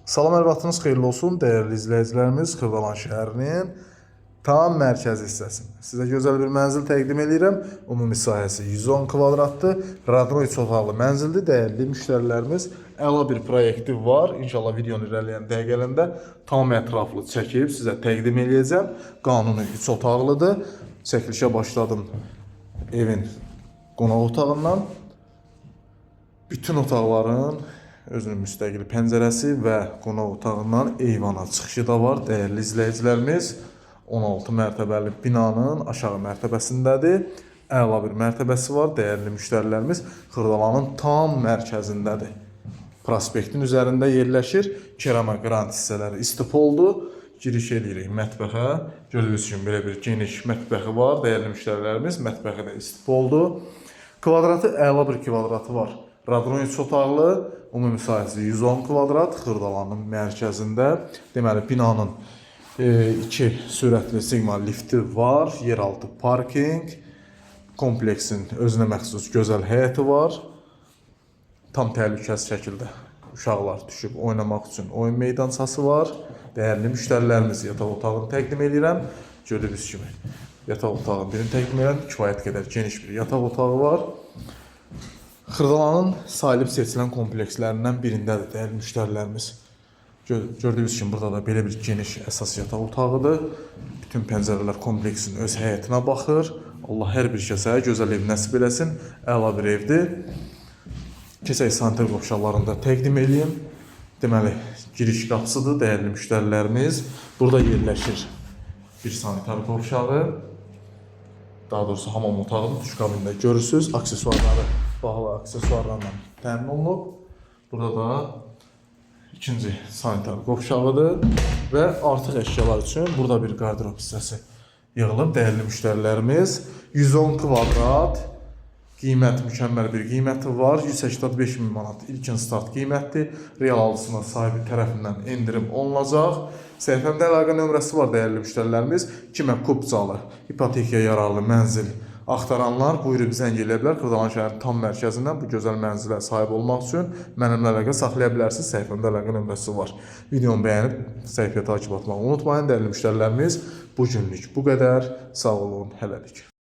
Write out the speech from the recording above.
Salam, hər vaxtınız xeyirli olsun, dəyərli izləyicilərimiz. Xırdalan şəhərinin tam mərkəzi hissəsində sizə gözəl bir mənzil təqdim edirəm. Ümumi sahəsi 110 kvadratdır, radno 3 otaqlı mənzildir. Dəyərli müştərilərimiz, əla bir proyekti var. İnşallah videonun irəliləyən dəqiqələrində tam ətraflı çəkib sizə təqdim edəcəm. Qanuni 3 otaqlıdır. Çəkilişə başladım evin qonaq otağından. Bütün otaqların özünün müstəqil pəncərəsi və qonaq otağından eyvana çıxışı da var. Dəyərli izləyicilərimiz, 16 mərtəbəli binanın aşağı mərtəbəsindədir. Əla bir mərtəbəsi var. Dəyərli müştərilərimiz, Xırdalanın tam mərkəzindədir. Prospektin üzərində yerləşir. Kerama qrant hissələri istipoldur. Giriş edirik mətbəxə. Gördüyünüz kimi belə bir geniş mətbəxi var. Dəyərli müştərilərimiz, mətbəxi də istipoldur. Kvadratı əla bir kvadratı var. Radno 3 otaqlı, ümumi sahəsi 110 kvadrat, Xırdalanın mərkəzində. Deməli, binanın 2 sürətli siqnal lifti var, yeraltı parking, kompleksin özünə məxsus gözəl həyəti var. Tam təhlükəsiz şəkildə uşaqlar düşüb oynamaq üçün oyun meydançası var. Dəyərli müştərilərimiz, yataq otağını təqdim edirəm. Gördüyünüz kimi yataq otağının birini təqdim edirəm. Kifayət qədər geniş bir yataq otağı var. Xırdalanın sayılıb seçilən komplekslərindən birindədir dəyərli müştərilərimiz. Gördüyünüz kimi burada da belə bir geniş əsas yataq otağıdır. Bütün pəncərələr kompleksin öz həyətinə baxır. Allah hər bir kəsə gözəl ev nəsib eləsin. Əla bir evdir. Keçək sanitar qovşaqlarında təqdim edeyim. Deməli, giriş qapısıdır dəyərli müştərilərimiz. Burada yerləşir bir sanitar qovşağı. Daha doğrusu hamam otağının duş kabinində görürsünüz. Aksesuarları bağlı aksesuarlarla təmin olunub. Burada da ikinci sanitar qovşağıdır və artıq əşyalar üçün burada bir qardırop hissəsi yığılıb. Dəyərli müştərilərimiz, 110 kvadrat, qiymət mükəmməl bir qiyməti var. 185 min manat ilkin start qiymətdir. Real alıcısına sahibi tərəfindən endirim olunacaq. Səhifəmdə əlaqə nömrəsi var dəyərli müştərilərimiz. Kimə kupcalı, ipotekaya yararlı mənzil axtaranlar buyurub zəng eləyə bilər. Xırdalan şəhərinin tam mərkəzindən bu gözəl mənzilə sahib olmaq üçün mənimlə əlaqə saxlaya bilərsiniz. Səhifəmdə əlaqə nömrəsi var. Videonu bəyənib səhifəyə takib etməyi unutmayın dəyərli müştərilərimiz. Bu günlük bu qədər. Sağ olun, hələlik.